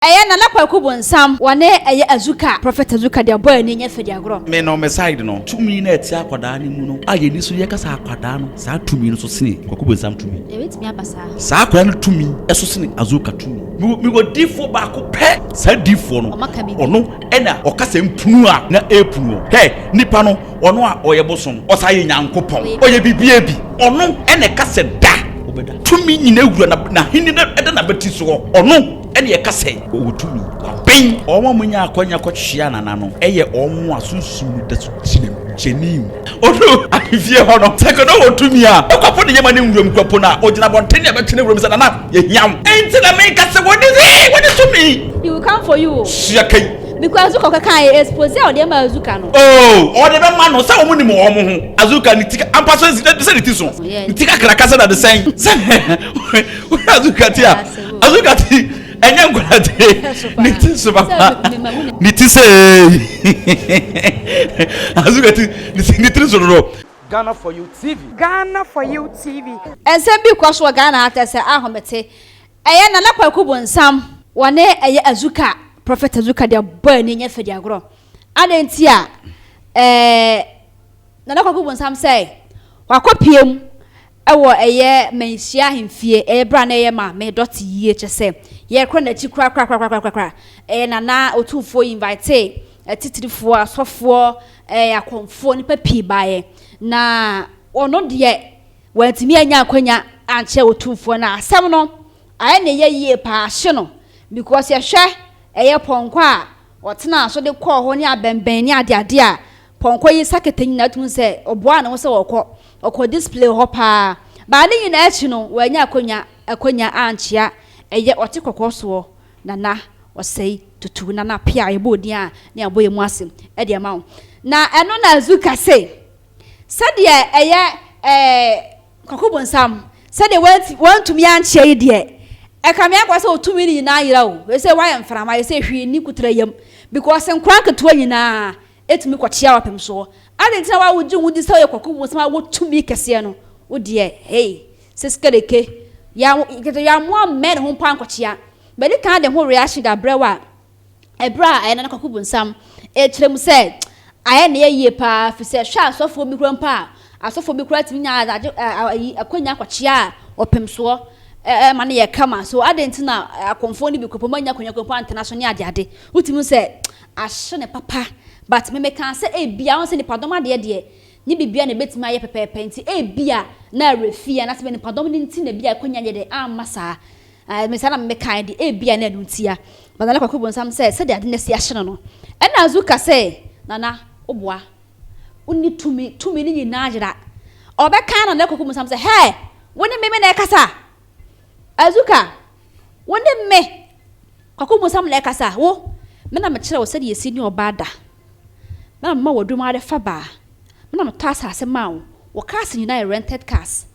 Eye na Kwaku Bonsam wane eye Azuka Prophet Azuka de boy ni nya fedi agro me no me side no tumi na eti akwada ni mu no aye ni so ye kasa akwada no saa tumi no so sene Kwaku Bonsam tumi e wetimi abasa saa akwada no tumi eso sene Azuka tumi mi go difo ba ko pe saa difo no ono ena okasa mpunu a na epunu he nipa no ono a oye bosom osaye nyankopon oye bibie bi ono ena kasa da obeda tumi nyina ewura na hini na eda na beti so ono ene kasa wotumi ben omo munya akonya kwhia nana no eye omo asunsun da su genim ono afie ho no sekono wotumi a ekwapo ne yema ne nwuram kwapo na ogina bonten ya betene nwuram sana ye hiam enti na me kasa wodi tumi he will come for you siakai because Azuka kan expose o de ma Azuka no o de be ma no sa omo ni mo omo ho Azuka ni tika ampaso se ni tiso ni tika krakasa da de sen Azuka tia Azuka ti enya ngwate nitiso papa nitise Azuka ti nitiso ro Ghana for you TV esembi kwaso Ghana atese ahomete eye na Kwaku Bonsam wane eye Azuka Prophet Azuka de boy ni nya fedi agro adenti a na Kwaku Bonsam say wakopiem ewo eye menhia hemfie ebra na eye ma me dot yie chese ye kro na chi kra na otufo invite titirifo asofo akonfo ni papi bae na ono de wantimi anya akwanya anche otufo na asem no aye na ye yie pa hye no because ye hwe eye ponko a otena so de kọ ho ni abemben ni ade a ponko yi saketanyi na tun se oboa na wo se wokọ display ho pa ba ni na echi no wanya akonya anchia eye ote kokoso na osei tutu na pia ebodi a na aboye mu asem e de ma na eno na Azuka se de eye Kwaku Bonsam se de want to me anchia yi de e ka me akwa se otumi ni na yira o we se why mframa we se hwi ni kutra yam because nkran keto nyina etumi kwachia wapem so adentina wa wuji wudi se Kwaku Bonsam wo tumi kese no wo de hey seskereke ya mo men ho pan kwachia bedi kan de ho reaction da brewa ebra ayena Kwaku Bonsam e kirem se aye na ye pa fi se hwa asofo mi kura mpa asofo mi kura timi nya akonya kwachia opem so ma na ye kama so adentina akonfo ni bi kopo manya konya international ade utimi se ahye ne papa but me kan se e bia won se ni padom de ni bibia na betima aye pepepe nti e bia na refia na se be ni padom ni nti na bia konya ye de amasa me sana me kan de e bia na ntia but na Kwaku Bonsam se de ade na si ahye no e na Azuka se nana oboa uni tumi ni nyina ajira obekan na Kwaku Bonsam se hey woni me na ekasa Azuka woni me Kwaku Bonsam na ekasa wo me na me kire wo se de yesi ni obada na mama wodum ade fa ba na me tasa ase mawo wo cars nyina rented cars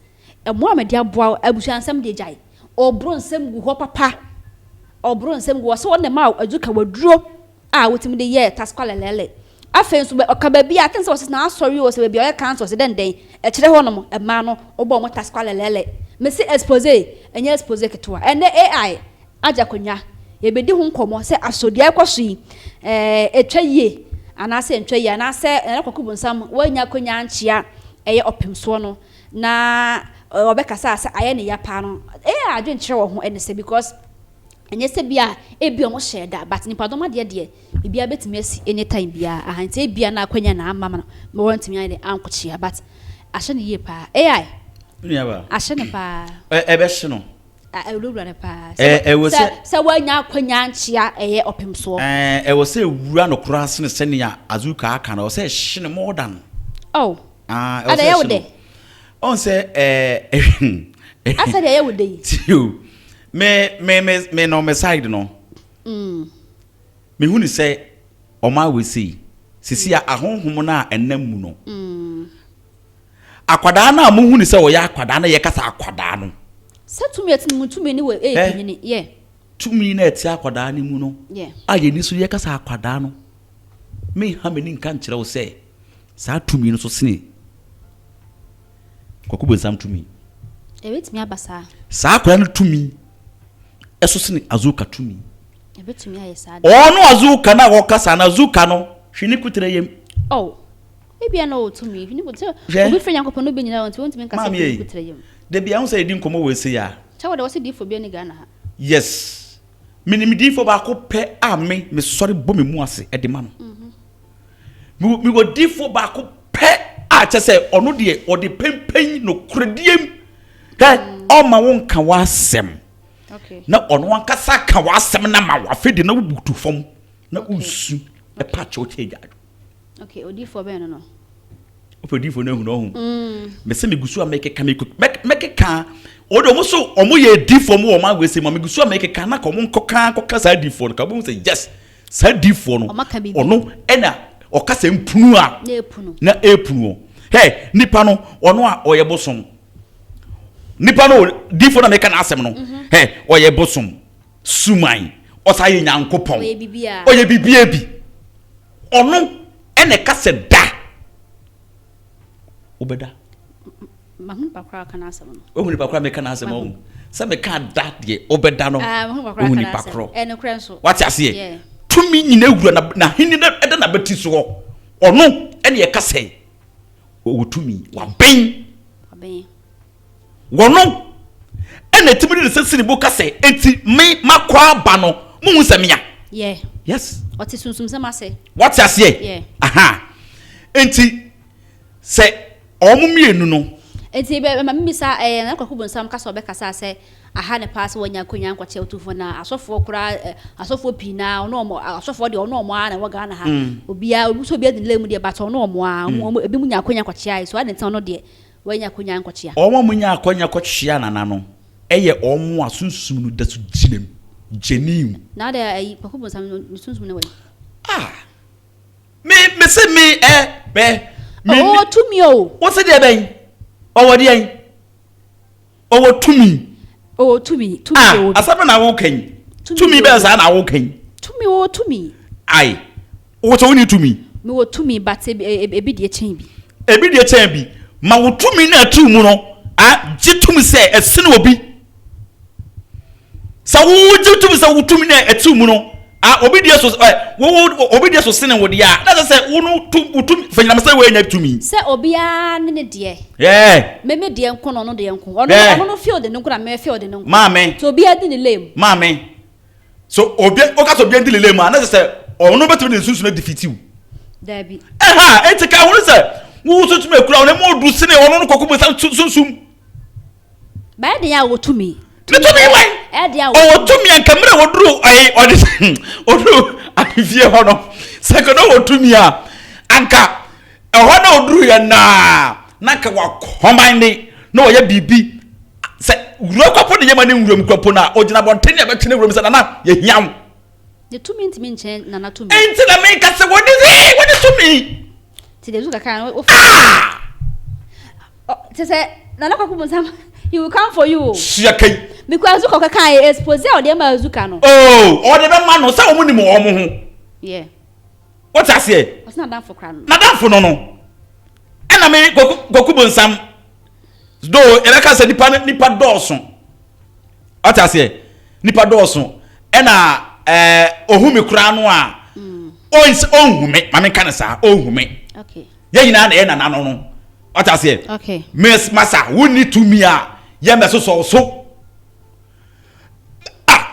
e mo amede aboa abusuansam de jai obronsam gu ho papa obronsam gu so wona mawo Azuka waduro a wotim de ye taskwala lele afenso okaba bi atense wo se na asori wo se bi o cancel se den e kire ho no e ma no obo mo taskwala lele me se expose enye expose ketwa ene AI aja konya ye bedi ho nkomo se asodia kwaso yi etwa yie anase ntwa yi anase Kwaku Bonsam wanya konya anchia eye opemso no na obekasa ase aye ne ya pa no adwen kire wo ho ene se because enye se bia ebi omo sheda but ni padoma de bia betimi asi anytime bia ahanti ebia na akwanya na amama no wantimi ane ankochia but ahye ne ye pa AI nya ba ahye ne pa ebe hye no ewura ne pa se wanya akwanya anchia eye opemso wo se wura no kura se ne senia Azuka aka na wo se hye ne more than ada ye wode on se asa de ye wode me no me side no me huni se oma we see sisi ahonhom na enam mu no akwada na mo huni se wo ya akwada na ye kasa akwada no satumi atumi ni we pinini ye tumi na eti akwada ni mu no aye ni so ye kasa akwada no me ha me ni nka nkire wo se sa tumi no so sene Kwaku Bonsam tumi e wetimi abasa sa akwada no tumi eso sene Azuka tumi betumi aye sad ono Azuka na wo kasa na Azuka no hwini kutere yem oh ebia na otumi hwini kutere obi frenya kopɔ no be nyina wonti men kasa kutere yem de bia ho say di nkomo we se ya chawo de wo se di fo bia ni Ghana ha yes minim di fo ba ko pɛ a me sorry bo me mu ase e de ma no mi go di fo ba ko pɛ a che say ono de o de pempen no krediem ka o ma won ka wa asem okay na ono wan kasa ka wa asem na ma wa fedi na wubutu fom na usu e pa cho cheja okay odi fo be no opedi fo na hu no hu me se me gusu a make ka make ka odo mo so omo ye di fo mo o ma gwese mo me gusu a make ka na ko mo nkoka sa di fo no ka bo say yes sa di fo no ono e na o kasa mpunu a na epunu he nipa no ono a oye bosom nipa no di fo na make na asem no he oye bosom suman o sa ye nyankopon oye bibia bi ono ene kasa da obeda mahun pakra kana asem no ohun pakra me kana asem o se me ka da de obeda no ohun pakro ene kren so what ase ye tumi nyina ewura na hini na eda na beti so ono ene ye kasa o tumi wa ben wono ene timi de sesini bo kasa enti me makwa ba no mu nsamiya yes what is sunsum se mase what ase ye aha enti se omu mienu no enti be mamisa na Kwaku Bonsam kasa obekasa se aha ne pass wanya konya nkwache otufo na asofo kura asofo pina ono asofo de ono mo na waga na ha obia obuso bia de lemu de bata ono mo a ebi munya konya nkwache ai so adentan no de wanya konya nkwache a omo munya konya kwachia na no eye omo asunsum no da su ginem genim na de Kwaku Bonsam no sunsum ne we me se me be oh tumi o wo se de ben owo de en owo tumi oh tumi o asabe na wo kan tumi be sa na wo kan tumi o tumi ai wo so ni tumi me wo tumi but ebi de chen bi ma wo tumi na atu mu no je tumi se esene obi sa wo je tumi sa wo tumi na atu mu no obi de so wo obi de so sene wo de ya na say wo no tumi fanyina say we nya tumi se obi a ne de me de enko no de enko ono no field ne nko na me field ne nko maame so obi a di ne lem maame so obi o ka so obi di ne lem na say ono betumi ne sunsun na defeat you dabi etika ho say wo so tumi ekura ono mo du sene ono no Kwaku Bonsam sunsun ba de ya wo tumi tumi wan o tumi ankamre wodru odru afie ho no sekono wo tumi a anka ho na odru ya na ka wa combine no ye bibi se wuro kwapo de yema ne wurom kwapo na ogina bontene abetene wurom se na ye hiam de tumi ntimi nchen na tumi enti na me ka se wodi tumi ti de zuka kan o se se na Kwaku Bonsam he will come for you siakai because Azuka kan expose o de ma Azuka no o de be ma no sa omu ni mo omu ho what I say what's not done for crown na done for no ena me Kwaku Bonsam do eleka se nipa dawson what I say nipa dawson ena ohumi kura no a onhume ma me kan sa onhume okay ye nyina na ena na no what I say okay miss masa woni to me a ye me so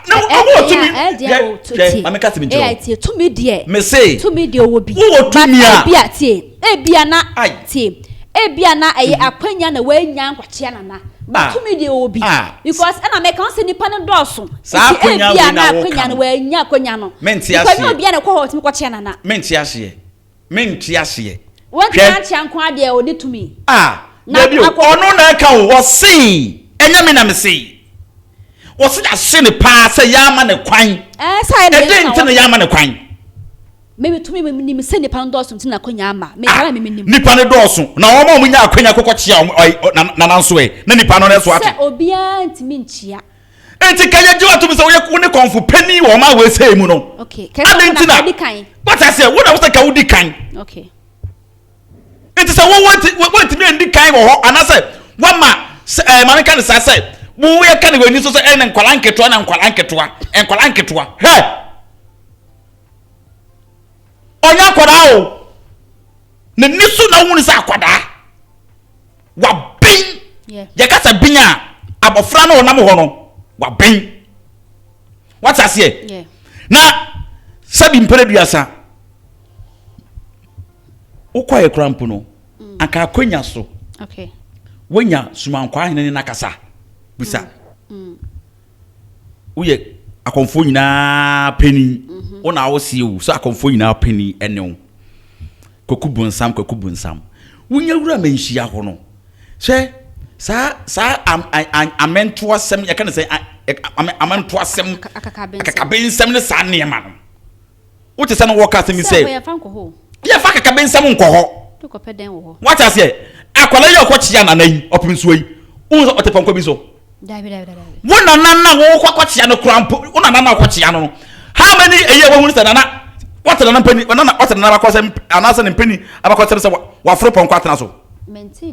no I to me I'm cutting me to me dear me say to me dear will be to me a tie ebia na tie ebia na akwanya na wanya nkwache na but to me dear will be because and I make us any pan doso ebia na akwanya na wanya akwanya no because ebia na kwa hot me kwache na menti ase what can't yankwa dear odi to me na bi ono na ka wo see enya me na me see wo se da se ne pa se ya ma ne kwan sai na enti ne ya ma ne kwan maybe to me me se ne pa ndoso nti na kwanya ama me kala me nim nipa ne doso na wo ma nya akwanya kokokye na nanso na nipa no ne so ate se obia ntimi nchia enti kanya jiwa to me se wo ye ne konfu pani wo ma we sei mu no okay kanya na di kan what I say wo na wo se ka wo di kan okay enti se wo want me ndi kan wo ho anase wo ma man kan say wo ye kan we ni so en nkwalanketo na nkwalanketo he wanya kwada o ne nisu na hu ni sa kwada wa bin ya kasa binya abofra na onam ho no wa bin what as here na sabi mpere ukwaye krampo no aka akonya so okay wenya sumankwa hene na kasa bisa uye akonfo nyina peni ona awosie wu so akonfo nyina peni ene Kwaku Bonsam wunya wura manhia ho no hwe sa amentoa sem ya kana say amentoa sem akakabensem ne sa ne ma no wote se no woka sem say ya fa nkoho ya fa akakabensem nkoho to kopeden wo what as here akwala ye okochia na nan opinso yi unso otepankwa bi so dabi wona nan wo kwakochia no krampo wona nan akochia no how many eye wo hunu sana what na peni wona what na bakose anasa ne peni abakose se wa fro pon kwatena so menti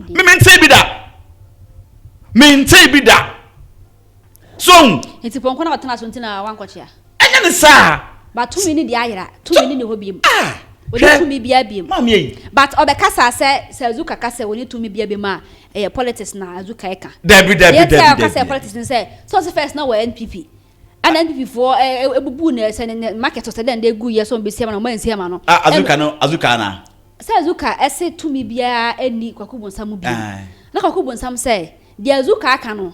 bi da so enti pon kwona watena so ntina wankochia enya ne sa but tumi ni dia ayira tumi ni ho biem woni tumi bia biem mama yi but obekasa se Azuka kasa woni tumi bia biem a politics na Azuka eka Debi kasa politics ni say so first na wa NPP and NPP for ebubu na se ne market so den dey gu yeso be siama no man siama no Azuka na se Azuka ese tumi bia eni Kwaku Bonsam biem na Kwaku Bonsam say the Azuka aka no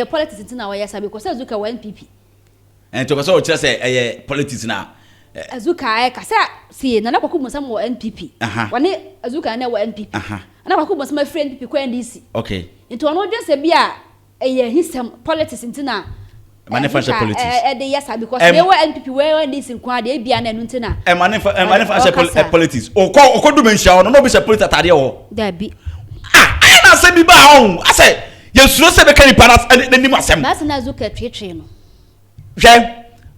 politics ntina wa yesa because Azuka wa NPP and to so kire say politics na Azuka eka say see na Kwaku Bonsam wa NPP wani Azuka na wa NPP na Kwaku Bonsam free NPP kwa NDC okay into ono dwen se bia hisem politics ntina manifest politics dey yes because they were NPP we NDC kwa dey bia na ntina manifest politics okodu menhia no be se politics atade ho da bi ai na se bi ba ho ase yesuro se be kan paras ni masem na se na Azuka twetwe no hwe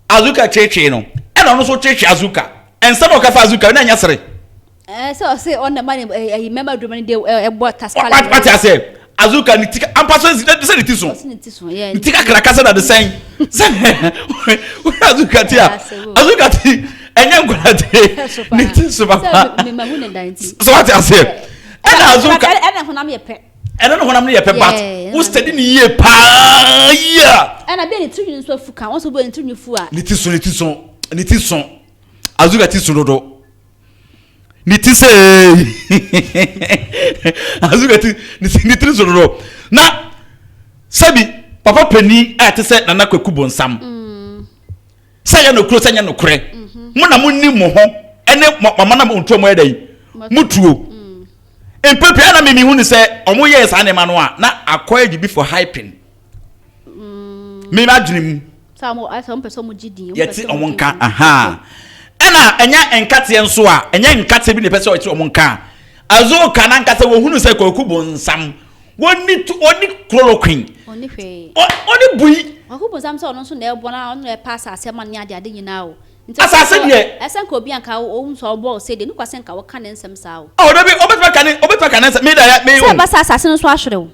Azuka twetwe no e no so twetwe Azuka ense no ka fa Azuka na nya sere so say on the money remember do money dey taskala what I say Azuka ni tika ampaso se ni tiso yeah ni tika krakasa na the same Azuka ti enya ngolate ni tiso papa me mahu ne danti so what I say and Azuka and honam ye pe and no honam ye pe but who study ni ye pa ya and abi ni tunu so fuka won so bo ni tunu fu a ni tiso Azuka tiso dodo nitise Azuka ni tiso dodo na sabi papa pani atese na Kwaku Bonsam saya no kro sanya no kre mo na mo ni mo ho ene mama na mo ntuo mo edai mutuo empepia na memi hu ni se omo ye sa ne ma no a na akoya gibi for hyping me imagine mu samo person mo gidi yeti omo nka aha ena enya enkate enso a enya enkate bi ne pese o ti omo nka Azuka na nkate wo hunu se Kwaku Bonsam woni chloroquine oni hwe oni bui Kwaku Bonsam so no so na ebo na no e pass asema ne ade nyina o asase de esenka obi anka o so obo se de no kwase nka wo ka ne nsem sa o obi obetwa ka ne me da ya me o se ba asase no so ahwere o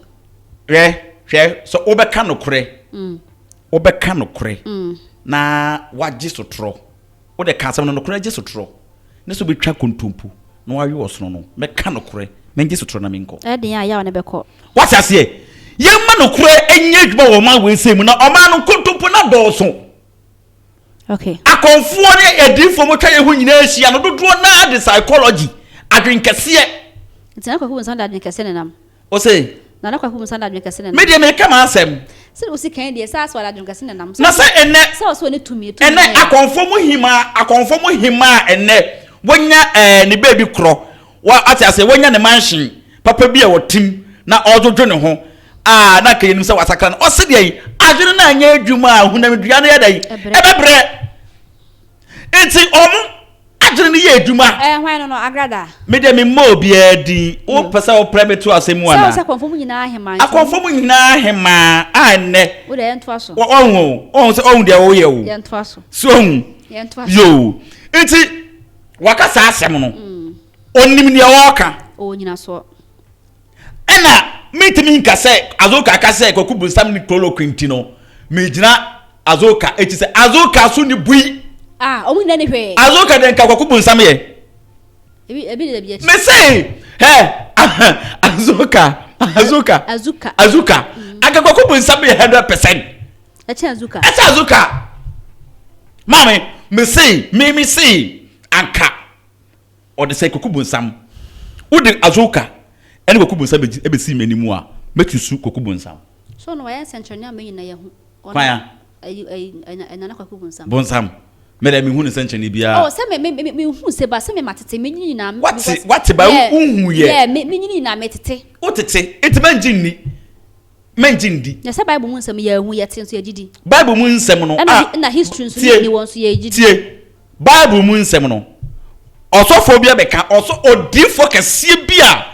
hwe so obeka no kore obeka no kore na waje sotro o de ka asem no kore je sotro ne so betwa kontompu na wawe osno no me ka no kore me je sotro na me nko e de ya ne beko what I say ye ma no kore enye adwuma wo ma we se mu na o ma no kontompu na doso okay akonfo ne edifo mo twa ye hu nyina ahia no dodo na de psychology adwenkese ntina Kwaku Bonsam da adwenkese ne nam o say na Kwaku Bonsam da adwenkese ne nam me de me ka ma asem se o si kan de sa so da adwenkese ne nam na se enne se o so ne tumi enne akonfo mo hima enne wonya ne baby kro wa atiase wonya ne mansion papa bi a wotim na ododwo ne ho na kayenim se wasakra no o se de adwene na anya adwuma hunam dua no yedai ebebre enti adwene ne ye adwuma hwan no agrada me de me mo bia di o pesa o private to asemu ana se akonfo mu nyina ahema akonfo mu nyina ahema anne wo de ento aso se de wo ye wo ye ento aso so ye ento aso yo enti waka sa asem no onim ne waka o nyina so ena mitimi nka se Azuka ka se Kwaku Bonsam ni chloroquine no me gina Azuka eti se Azuka so ni bui o mu nyina ne hwe Azuka de nka Kwaku Bonsam ye me say Azuka aga Kwaku Bonsam 100%. Azuka mami me say anka or the say Kwaku Bonsam udi Azuka ene Kwaku Bonsam ebe si manimu a metu su Kwaku Bonsam so no why central me na ye hu kwaya na Kwaku Bonsam me da me hu ne central bia se me hu se ba se me matete me nyini na what ba hu ye me nyini na metete o tete etimanjinni menjindi na se bible mu nsem ye hu ye te so ye gidi bible mu nsem no na history so ni won so ye gidi tie bible mu nsem no osofo bia beka oso odifo kese bia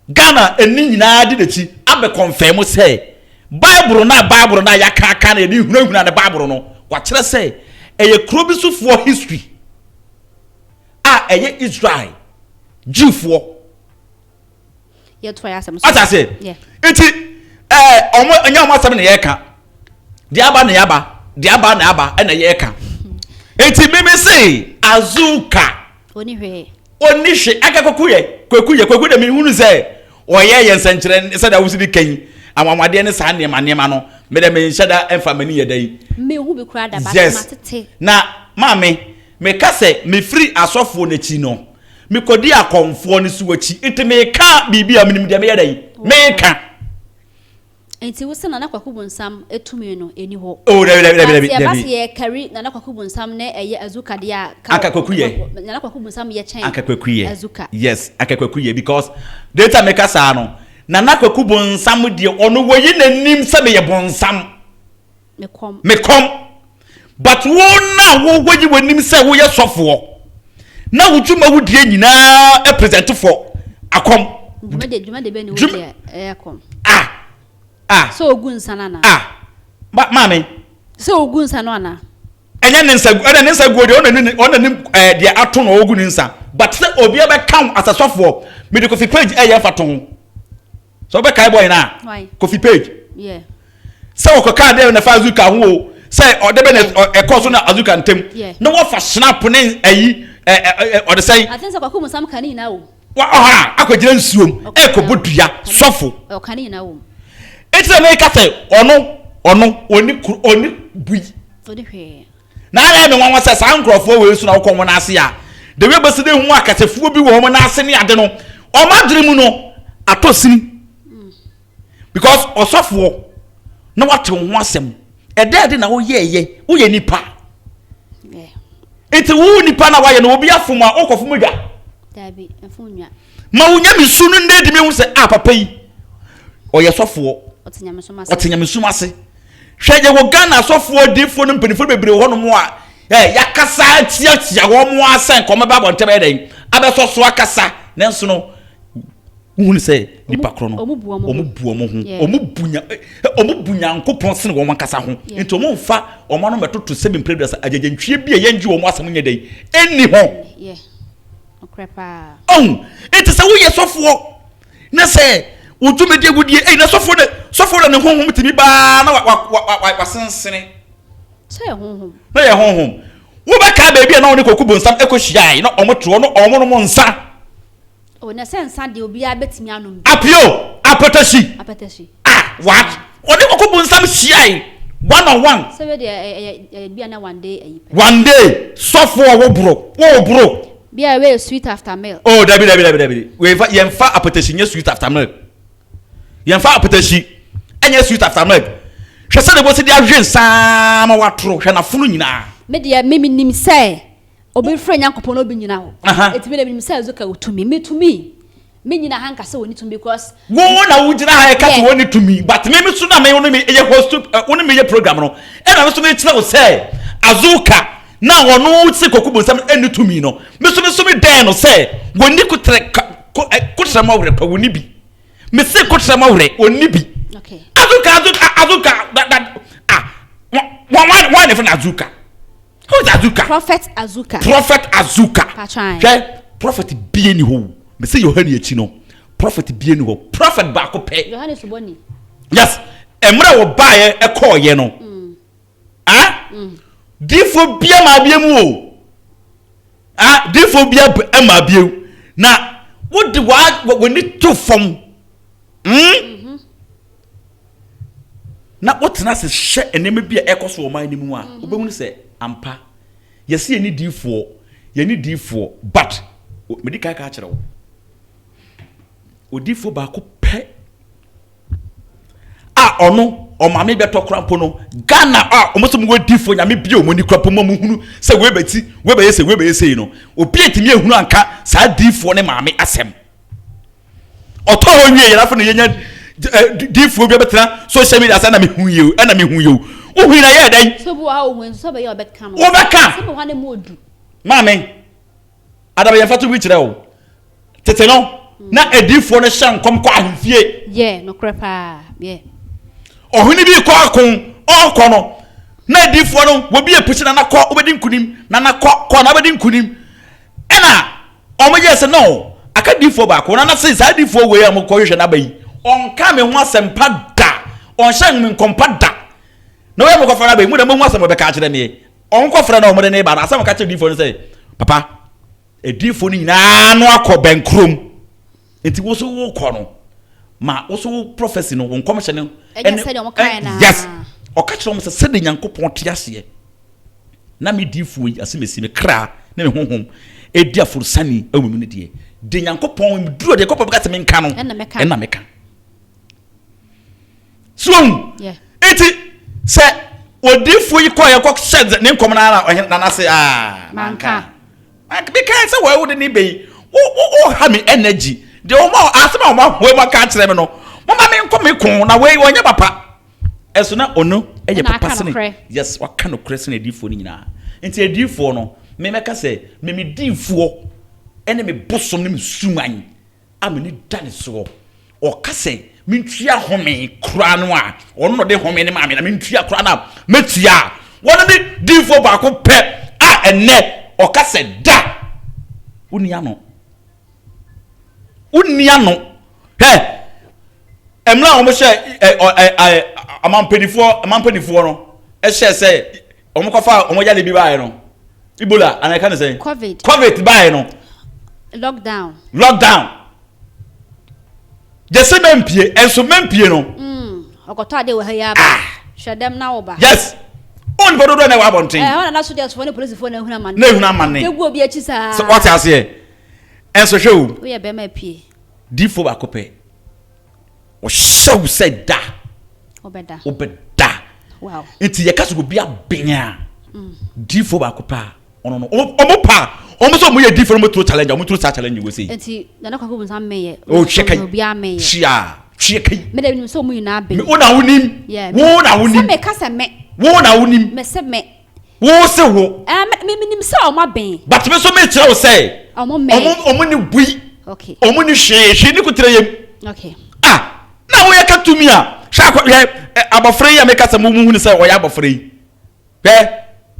Ghana eni nyina de dachi abe confirm say bible na yaka na eni hunahuna na bible no kwa kire say eye krobisufo history eye Israel Jewfo ye to ya sam so say enti omo anya omo asem na ye ka de aba na aba na ye ka enti meme say Azuka oni hwe aka Kwaku de me hunu say oye ye nsankyere say da wusidi kan amamade ne sa nema no me de me nhyada emfa mani ye dai me hu be kura da ba matete na mame me ka say me free asofo na chi no me kodi akomfo ne suwachi enti me ka bibia minim de me ye dai me ka enti wosena na Kwaku Bonsam etumi no eni ho dabi basi ye carry na Kwaku Bonsam ne eye Azuka dia aka Kwaku ye na Kwaku Bonsam ye chen aka Kwaku ye Azuka yes aka Kwaku ye because data make us no na Kwaku Bonsam die ono woyi nanim se me ye Bonsam me kom but wo na wo woyi wanim se wo ye sofo na wuduma wudie nyina e present for akom dwuma de be ni wo ye akom so ogun sana na mami so ogun sana na enya nensa godi onanim dia ato no ogun nsa but say obi ebe count as a software me the coffee page faton so be kai boy na coffee page say okoka de na fa Azuka ho say odebe na ekoso na Azuka ntem na wo fa snap ne ayi ode say I think say Kwaku Bonsam kani na o akwagira nsuom ekobodua sofo o kani na o it's a make say ono oni bui hwe na ala me nwanwa say san krofo we su na wo na ase ya de we besede hu akasefuo bi wo mo na ase ne ade no o madremu no atosini because osofo na wate ho asem ede na wo ye nipa enti wo nipa na wa ye no obi afom a okofom dwa dabi afom nwa ma wonya misu no ndedi me hu say papa yi oye sofo otinyamesumase hweje wo Ghana sofo difo no mpanifo bebre ho no mo a yakasa tia wo mo asen ko meba bo ntebe den abesoso akasa nenso no hunu se nipa kro no omubuo mo ho omubunya nkopon sen wo mankasa ho enti omo mfa omo no metoto 7 previous agagantwie bia yenji wo mo asem nya den eni ho okrepa enti se wo ye sofo na se udumedi agudie na sofo ne honhom timi ba na wasensene say honhom na ye honhom wo be ka ba bia na woni Kwaku Bonsam ekohyiai na omoto no omo no nsa o na sensa de obi abetimi anom apio apatashi what woni Kwaku Bonsam hyiai one on one so we de bia na one day sofo wo bro bia we sweet after milk dabi we yemfa apatashi nya sweet after milk yemfa apatashi enya sweet after milk hwese de bosi de ahwe sama watro hwe na funu nyina me de mimi nim say obi frɛ Nyankopɔn no obi nyina ho etimi de nim say Azuka wotumi metumi me nyina hanka say woni tumi because wo na wo gyina ha ka say woni tumi but me so na me woni me ye host woni me ye program no e na me so me kyerɛ wo say Azuka na wono se Kwaku Bonsam eni tumi no me so me den no say woni kutre ma wure pa woni bi me se kutre ma wure woni bi okay Azuka that one if Azuka who's Azuka Prophet Azuka prophet be ni ho me say Yohane echi no prophet be ni ho prophet ba ko pe Yohane suboni yes emra wo baaye e call ye no difo bia ma bia mu o difo bia ma bia na what the what we need to form na what na se hye eneme bia ekoso o man ni mu a obehunu se ampa yesi eni difo ye ni difo but medical ka kire wo odifo ba ko pe a ono o mame beto krampo no Ghana a o mosom wo difo nyame bia o moni krampo mo hunu se we be se no obi etimi ehunu anka sa difo ne mame asem oto ho nwie yera fo ne yenya difo bia betena social media sa na me hu ye na me hu ye o hu na ye dan so bo ha o hu so be ye obeka no obeka so bo ha ne mo odu mame adaba ye fatu bi kire o tete no na edifo no hye nkom kwa ahemfie ye no krepa ye ohuni bi kwa akon onko no na edifo no wo bi epuchi na nakọ obedi nkunim na nakọ na obedi nkunim ena omoje se no aka difo ba ko na se sa difo we am ko hwe na bayi onka me ho asempa da onhye me nkompa da na we mo ko fara bayi mu da mo ho asem be ka kire ne onko fara na omode ne ba na asem ka kire difo no se papa edifo ni na no akọ benkrom enti wo so wo kọ no ma wo so prophecy no won komhye ne yes o ka kire mo se de nyankopon tiase na me difo yi asemesi me kra na me honhom edi afursani awumu ne de nyankopon me duro de kopon ka se me nka no na meka so enti se odifo yi kwa ye kọ shed ne nkom na na se manka because say we would ni be o ha me energy de o ma asema o ma we ma ka kire me no mama me nkom me kon na we onye papa eso na ono eye papa sene yes wa ka no krese na edifo ni nyina enti edifo no me meka say me difo ene me bosom ne me suman a me ni dane so o ka say me ntua home kura no a ono no de home ne ma me na me ntua kura na metua wona me difo ba ko pe a ene o ka say da unia no he emla o mo she amampenifo no e she say o mo kofa o mo yale bi bae no Ebola and I can say COVID bae no lockdown je se mempie enso mempie no okoto ade we ha ya ba hwedem na wo ba yes on bodo do na wa bonten ona na so just for police for na huna man na huna man ne egu obi achi sa so what ase e enso hwe wo ye be ma pie difo ba kope o show said da obeda wow enti ye kaso bi abenya difo ba kopa ono no omo pa omo so mo ye difo mo to challenge mo to challenge we say enti na Kwaku Bonsam meye o cheka obi ameye cheka me da nim so mo yina abe wo na wonim se me kasa me wo na wonim me se me wo se wo me nim se o ma ben but me so me tell wo say omo me omo ni bui okay omo ni hwe ni kutere yem okay na wo ye ka tumi a hwa kwa abofre ya me kasa mo mu hu se wo ya abofre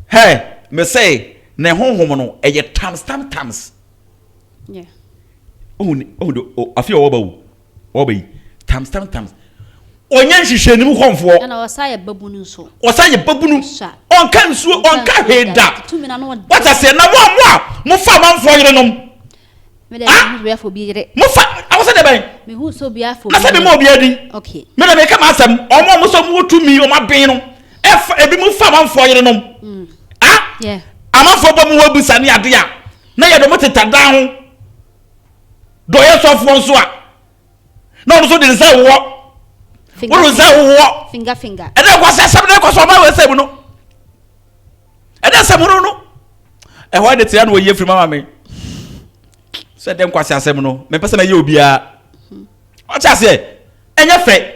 he me say na honhom no eye times yeah afi o ba yi times onye nhihye nim honfo na osaye babunu so onka nsuo onka heda what I say na mo fa manfo yire nom me da me afo bi yire mo fa awose de ben me hu so bi afo na se be mo bi adi okay me na me ka ma asem omo so mo tumi o ma ben no ebi mo fa manfo yire nom yeah amanfo ba mo wabusa ne ade a na ye do mo teta dan ho do ye so fo nso a na ono so de se wo finger e dey kwa se ne kwa so ma we se mu no e dey se mu no e ho de tia no ye free mama me se dem kwa se asem no me pese na ye obi a o cha se enye fe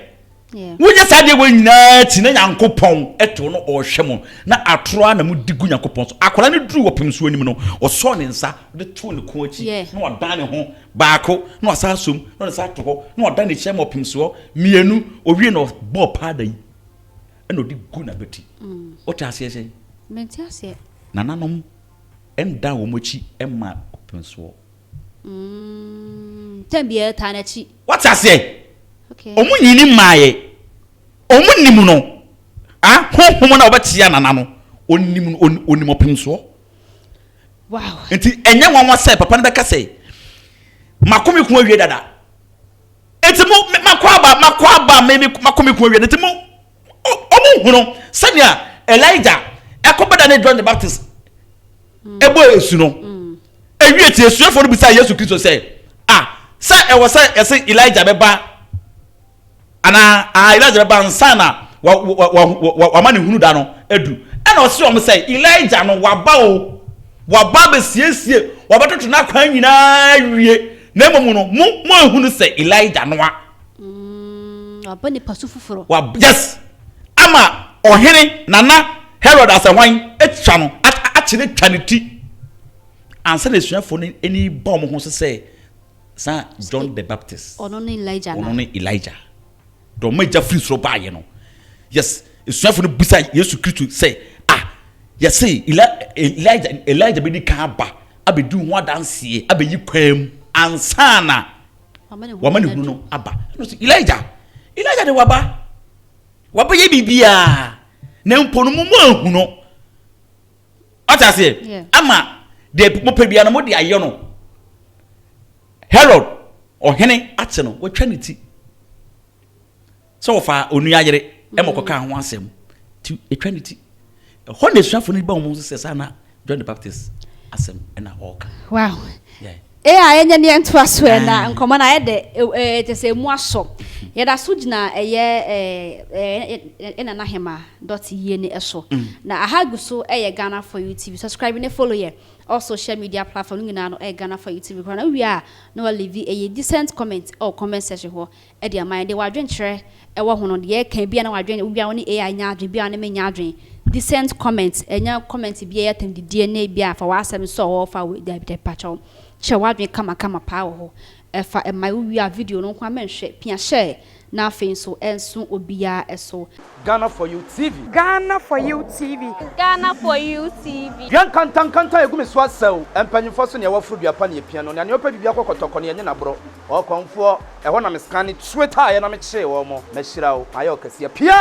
wunye sa de wonyina ti na nyankopon eto no o hwe mo na atoro na mu digu nyankopon so akora ne duru wopem so anim no o so ne nsa de to ne ko achi na odan ne ho baako na osa som na nsa to ho na odan ne chem opem so mienu owie no bo pada yi na odi gu na beti o ta ase ase menti ase nananom enda wo mochi emma opem so tambia ta na chi what ase okay omu nyini maaye omu nimu no honhom na obetia nana no onim opem so wow enti enye nwanwa say papa ne beka say makomi ku awie dada etimu makwaba me makomi ku awie etimu omu hunu sanya Elijah ekobada ne John the Baptist ebo esu no awie tie esuafo no bisa Yesu Kristo say say e was say Elijah beba ana Elijah beba nsana wa mane hunu da no edu ena o se o say Elijah no waba be siesie wabatoto na kwan nyina wie na emamu no mo ehunu say Elijah no waba ni pasu fufuro yes ama ohene nana Herod as a wine etwa no akire twaneti ansa na esuafo no eni ba mo ho say sa John the Baptist ono ni Elijah do meja free so ba ye no yes esuafo no bisa Yesu Kristo say yes say Elijah be di kan ba abedu ho adanse abeyi kwam ansana wamane hunu no aba no say Elijah de waba ye bibia na mpo no mo ahu no atase ama de mo pebia no mo de aye no Herod ohene ate no watwaniti so fa onu ayere emokoka ho asem ti etwaniti honne suafo no ba mo se sana John the Baptist asem na oka wow enya ne ento aso na nkoma na yede tese mu aso yeda so gina ena na hema .ye ne eso na ahagu so Ghana for you TV subscribe ne follow ye all social media platform ngina no Ghana for you TV kwana wi a no leave decent comment or comment section ho de amande wadwen kire ewo hono de kan bia na wadwen bia woni AI nya adwen bia na menya adwen decent comment enya comment bia yatem de DNA bia fa wasem so wo fa de pacho chewadwe kama pa ho efa my video no kwa menhwe pia share na afin so enso obia eso Ghana for you TV yan kanta egumi so asaw empanyimfo so ne wafuru duapa ne pia no ne opa bibia kokotoko ne nye na bro o konfo e ho na me scan treta ye na me kire wo mo ma hira wo ayo kase pia